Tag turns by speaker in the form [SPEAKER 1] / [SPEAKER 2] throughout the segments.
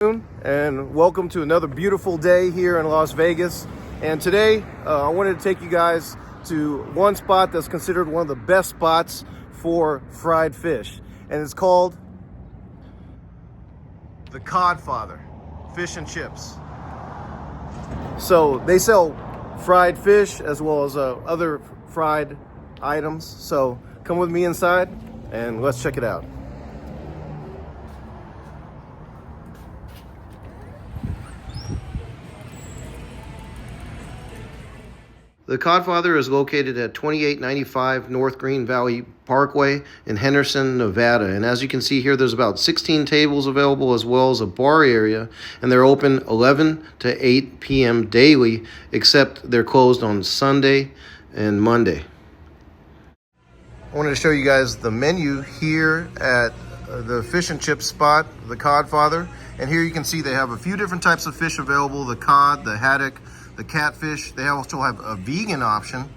[SPEAKER 1] And welcome to another beautiful day here in Las Vegas. And today I wanted to take you guys to one spot that's considered one of the best spots for fried fish, and it's called the Codfather Fish and Chips. So they sell fried fish as well as other fried items. So come with me inside and let's check it out. The Codfather is located at 2895 North Green Valley Parkway in Henderson, Nevada. And as you can see here, there's about 16 tables available as well as a bar area. And they're open 11 to 8 p.m. daily, except they're closed on Sunday and Monday. I wanted to show you guys the menu here at the fish and chip spot, the Codfather. And here you can see they have a few different types of fish available: the cod, the haddock, the catfish. They also have a vegan option.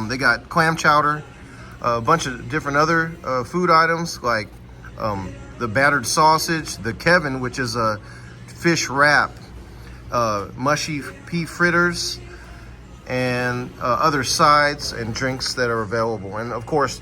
[SPEAKER 1] They got clam chowder, a bunch of different other food items like the battered sausage, the Kevin, which is a fish wrap, mushy pea fritters, and other sides and drinks that are available. And of course,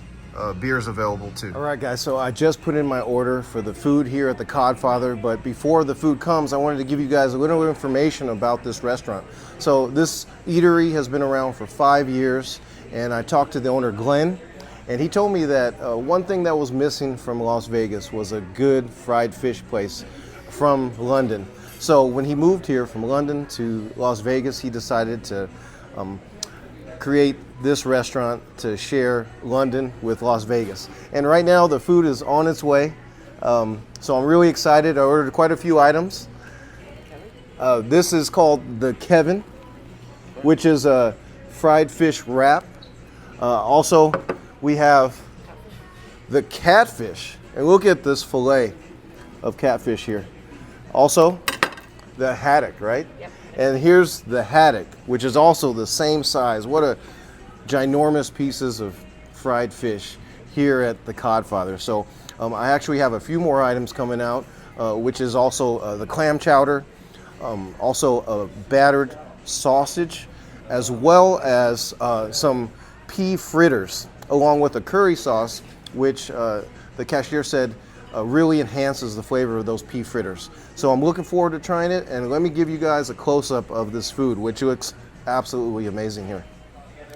[SPEAKER 1] beer's available too. All right, guys, so I just put in my order for the food here at the Codfather, but before the food comes, I wanted to give you guys a little information about this restaurant. So this eatery has been around for 5 years, and I talked to the owner, Glenn, and he told me that one thing that was missing from Las Vegas was a good fried fish place from London. So when he moved here from London to Las Vegas, he decided to create this restaurant to share London with Las Vegas. And right now the food is on its way. So I'm really excited. I ordered quite a few items. This is called the Kevin, which is a fried fish wrap. Also, we have the catfish. And look at this fillet of catfish here. Also, the haddock, right? Yep. And here's the haddock, which is also the same size. What a ginormous pieces of fried fish here at the Codfather. So I actually have a few more items coming out, which is also the clam chowder, also a battered sausage, as well as some pea fritters, along with a curry sauce, which the cashier said really enhances the flavor of those pea fritters. So I'm looking forward to trying it, and let me give you guys a close-up of this food, which looks absolutely amazing here.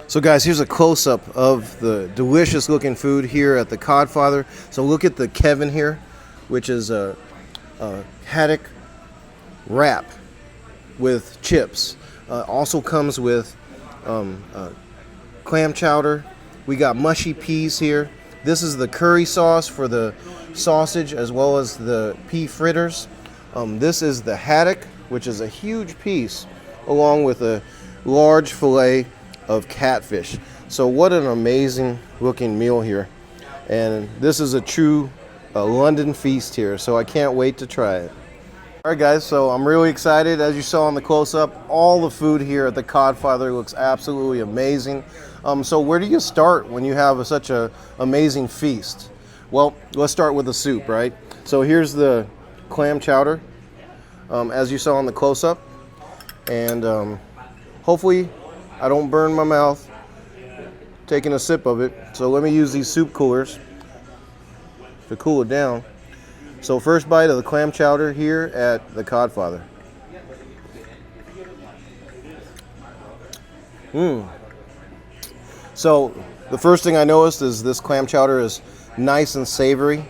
[SPEAKER 1] So guys, here's a close-up of the delicious looking food here at the Codfather. So look at the Kevin here, which is a haddock wrap with chips. Also comes with clam chowder. We got mushy peas here. This is the curry sauce for the sausage as well as the pea fritters. This is the haddock, which is a huge piece, along with a large fillet of catfish. So what an amazing looking meal here. And this is a true London feast here, so I can't wait to try it. All right, guys, so I'm really excited. As you saw in the close-up, all the food here at the Codfather looks absolutely amazing. So where do you start when you have such an amazing feast? Well, let's start with the soup, right? So here's the clam chowder, as you saw in the close-up. And hopefully I don't burn my mouth taking a sip of it. So let me use these soup coolers to cool it down. So first bite of the clam chowder here at the Codfather. So the first thing I noticed is this clam chowder is nice and savory.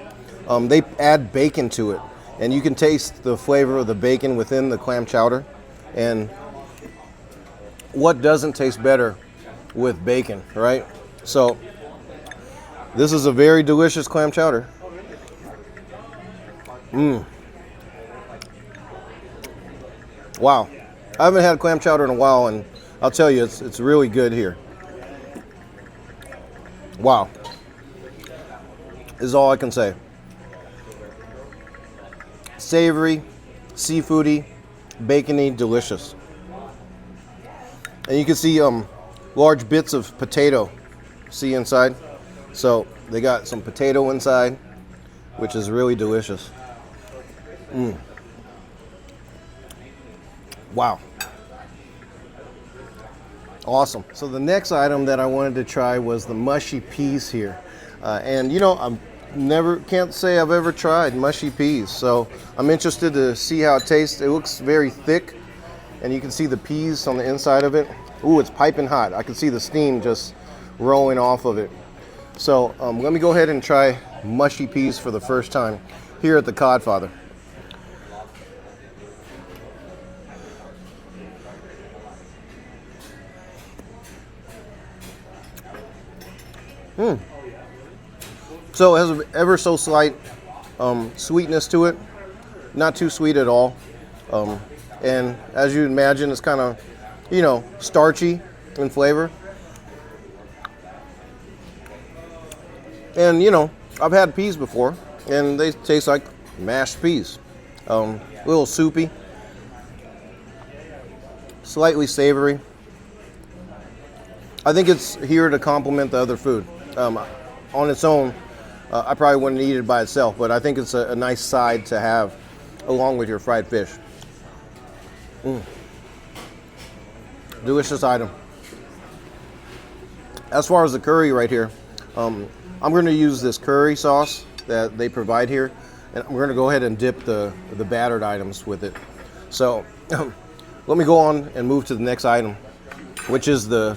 [SPEAKER 1] They add bacon to it, and you can taste the flavor of the bacon within the clam chowder. And what doesn't taste better with bacon, right? So this is a very delicious clam chowder. Wow, I haven't had clam chowder in a while, and I'll tell you, it's really good here. Wow, is all I can say. Savory, seafoody, bacony, delicious. And you can see large bits of potato, see inside. So they got some potato inside, which is really delicious. Wow. Awesome. So the next item that I wanted to try was the mushy peas here. And you know, can't say I've ever tried mushy peas. So I'm interested to see how it tastes. It looks very thick, and you can see the peas on the inside of it. Ooh, it's piping hot. I can see the steam just rolling off of it. So let me go ahead and try mushy peas for the first time here at the Codfather. So it has an ever so slight sweetness to it, not too sweet at all. And as you imagine, it's kind of, you know, starchy in flavor. And you know, I've had peas before, and they taste like mashed peas. A little soupy, slightly savory. I think it's here to complement the other food. On its own, I probably wouldn't eat it by itself, but I think it's a nice side to have along with your fried fish. Delicious item. As far as the curry right here, I'm going to use this curry sauce that they provide here, and I'm going to go ahead and dip the battered items with it. So let me go on and move to the next item, which is the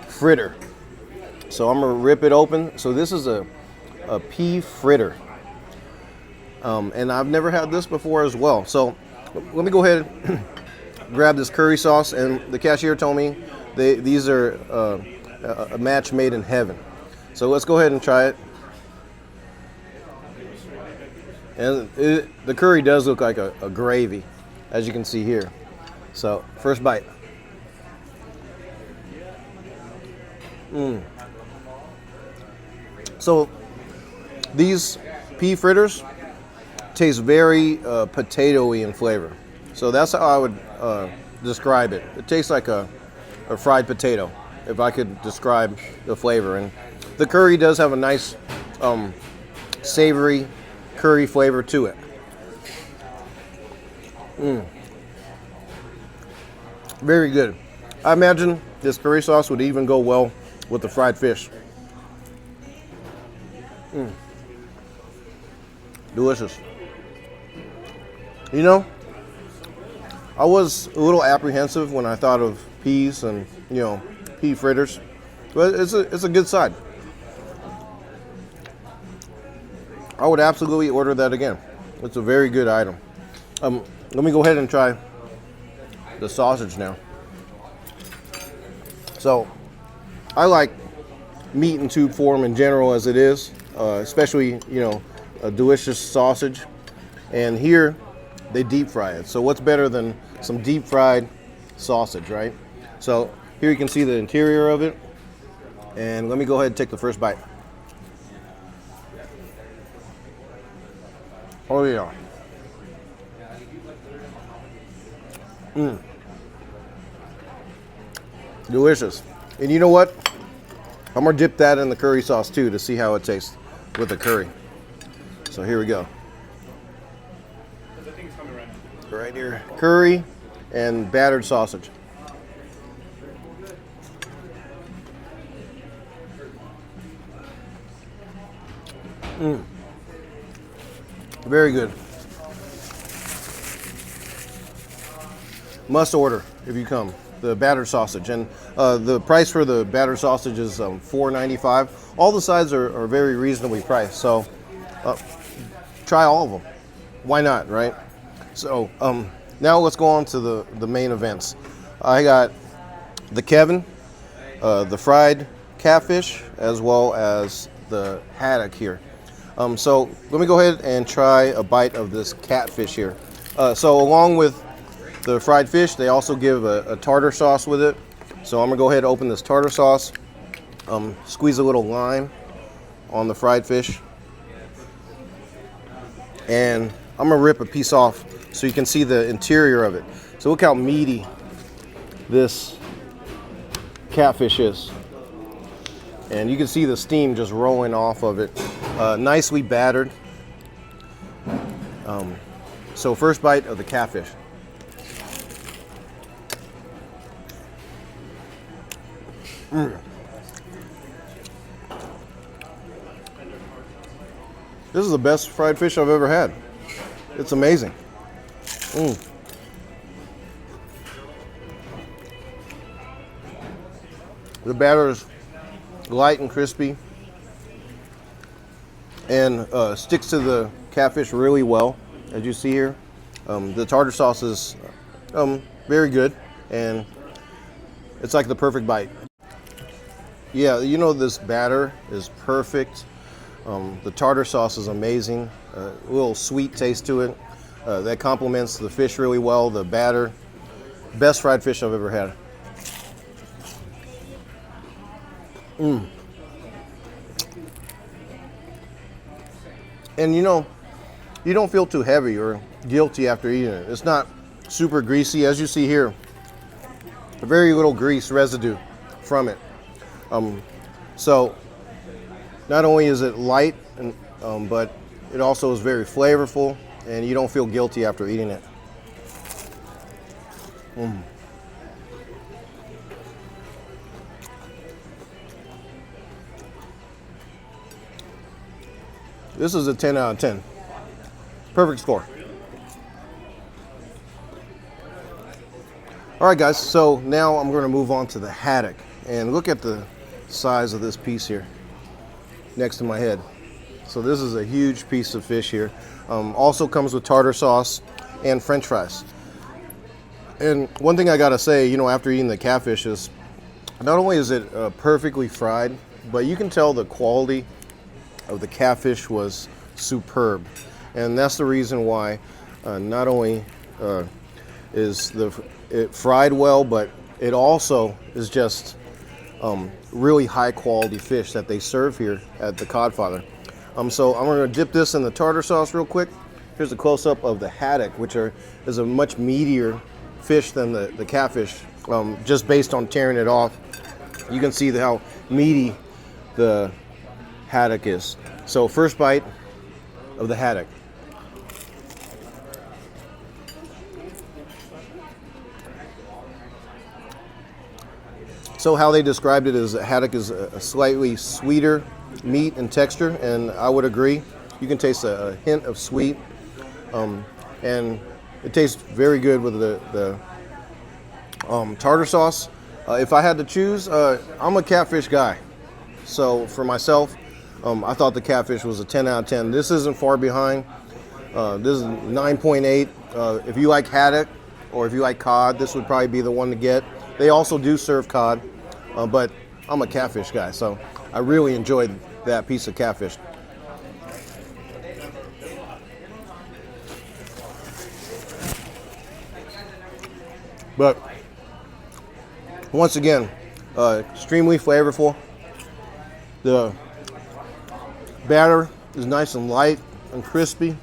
[SPEAKER 1] fritter. So I'm gonna rip it open. So this is a pea fritter, and I've never had this before as well. So let me go ahead and grab this curry sauce, and the cashier told me these are a match made in heaven. So let's go ahead and try it. And the curry does look like a gravy, as you can see here. So first bite. So these pea fritters taste very potatoey in flavor. So that's how I would describe it. It tastes like a fried potato, if I could describe the flavor. And the curry does have a nice savory curry flavor to it. Very good. I imagine this curry sauce would even go well with the fried fish. Delicious. You know, I was a little apprehensive when I thought of peas and, you know, pea fritters, but it's a good side. I would absolutely order that again. It's a very good item. Let me go ahead and try the sausage now. So I like meat in tube form in general as it is, especially, you know, a delicious sausage. And here they deep fry it. So what's better than some deep fried sausage, right? So here you can see the interior of it. And let me go ahead and take the first bite. Oh yeah. Delicious. And you know what? I'm gonna dip that in the curry sauce too to see how it tastes with the curry. So here we go. Right here, curry and battered sausage. Very good. Must order if you come. The battered sausage, and the price for the battered sausage is $4.95. All the sides are very reasonably priced, so try all of them. Why not, right? So now let's go on to the main events. I got the Kevin, the fried catfish, as well as the haddock here. So let me go ahead and try a bite of this catfish here. So along with the fried fish, they also give a tartar sauce with it. So I'm gonna go ahead and open this tartar sauce, squeeze a little lime on the fried fish, and I'm gonna rip a piece off so you can see the interior of it. So look how meaty this catfish is. And you can see the steam just rolling off of it. Nicely battered. So first bite of the catfish. This is the best fried fish I've ever had. It's amazing. The batter is light and crispy and sticks to the catfish really well, as you see here. The tartar sauce is very good, and it's like the perfect bite. Yeah, you know, this batter is perfect. The tartar sauce is amazing. A little sweet taste to it. That complements the fish really well. The batter, best fried fish I've ever had. And you know, you don't feel too heavy or guilty after eating it. It's not super greasy, as you see here. Very little grease residue from it. So not only is it light, but it also is very flavorful, and you don't feel guilty after eating it. This is a 10 out of 10. Perfect score. All right, guys, so now I'm going to move on to the haddock. And look at the size of this piece here next to my head. So this is a huge piece of fish here. Also comes with tartar sauce and French fries. And one thing I gotta say, you know, after eating the catfish is, not only is it perfectly fried, but you can tell the quality of the catfish was superb. And that's the reason why not only is it fried well, but it also is just really high quality fish that they serve here at the Codfather. So I'm going to dip this in the tartar sauce real quick. Here's a close-up of the haddock, which is a much meatier fish than the catfish. Just based on tearing it off, you can see how meaty the haddock is. So first bite of the haddock. So how they described it is haddock is a slightly sweeter meat and texture, and I would agree. You can taste a hint of sweet, and it tastes very good with the tartar sauce. If I had to choose, I'm a catfish guy. So for myself, I thought the catfish was a 10 out of 10. This isn't far behind. This is 9.8. If you like haddock or if you like cod, this would probably be the one to get. They also do serve cod, but I'm a catfish guy, so I really enjoyed that piece of catfish. But once again, extremely flavorful. The batter is nice and light and crispy.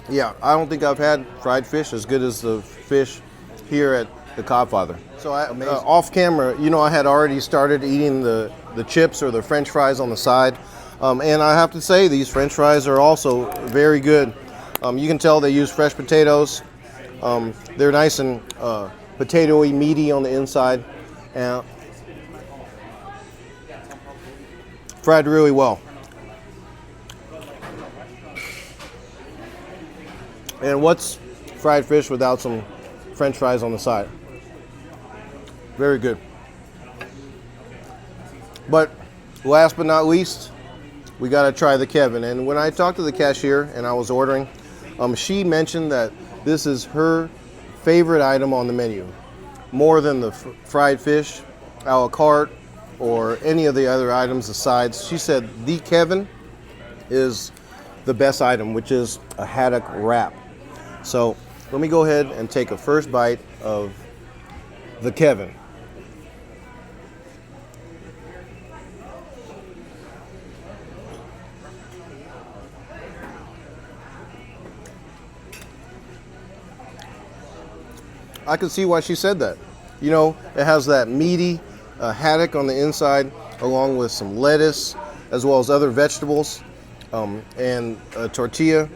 [SPEAKER 1] Yeah, I don't think I've had fried fish as good as the fish here at the Codfather. So off camera, you know, I had already started eating the chips or the French fries on the side. And I have to say, these French fries are also very good. You can tell they use fresh potatoes. They're nice and potatoey, meaty on the inside, and fried really well. And what's fried fish without some French fries on the side? Very good. But last but not least, we got to try the Kevin. And when I talked to the cashier and I was ordering, she mentioned that this is her favorite item on the menu, more than the fried fish, a la carte, or any of the other items, the sides. She said the Kevin is the best item, which is a haddock wrap. So let me go ahead and take a first bite of the Kevin. I can see why she said that. You know, it has that meaty haddock on the inside, along with some lettuce, as well as other vegetables, and a tortilla.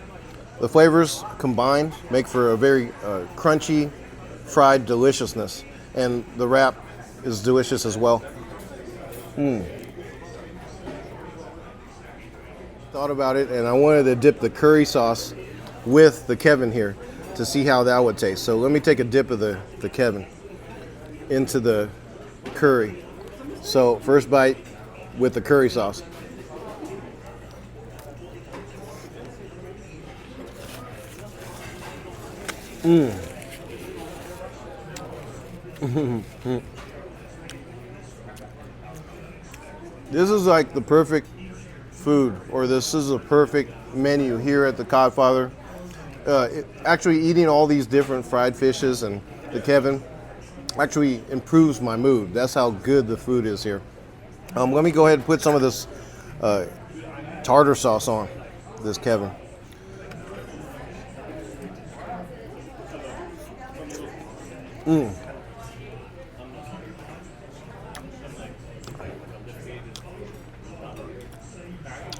[SPEAKER 1] The flavors combined make for a very crunchy, fried deliciousness. And the wrap is delicious as well. Thought about it, and I wanted to dip the curry sauce with the Kevin here to see how that would taste. So let me take a dip of the Kevin into the curry. So first bite with the curry sauce. This is like the perfect food, or this is a perfect menu here at the Codfather. Actually eating all these different fried fishes and the Kevin actually improves my mood. That's how good the food is here. Let me go ahead and put some of this tartar sauce on this Kevin.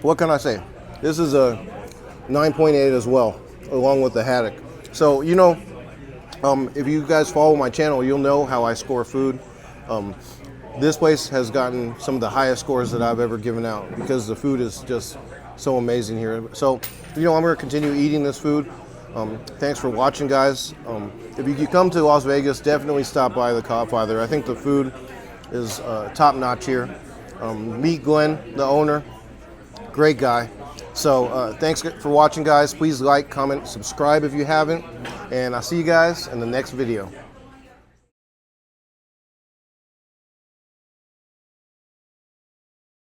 [SPEAKER 1] What can I say? This is a 9.8 as well, along with the haddock. So, you know, if you guys follow my channel, you'll know how I score food. This place has gotten some of the highest scores that I've ever given out because the food is just so amazing here. So, you know, I'm going to continue eating this food. Thanks for watching, guys. If you come to Las Vegas, definitely stop by the Codfather. I think the food is top-notch here. Meet Glenn, the owner. Great guy. So thanks for watching, guys. Please like, comment, subscribe if you haven't. And I'll see you guys in the next video.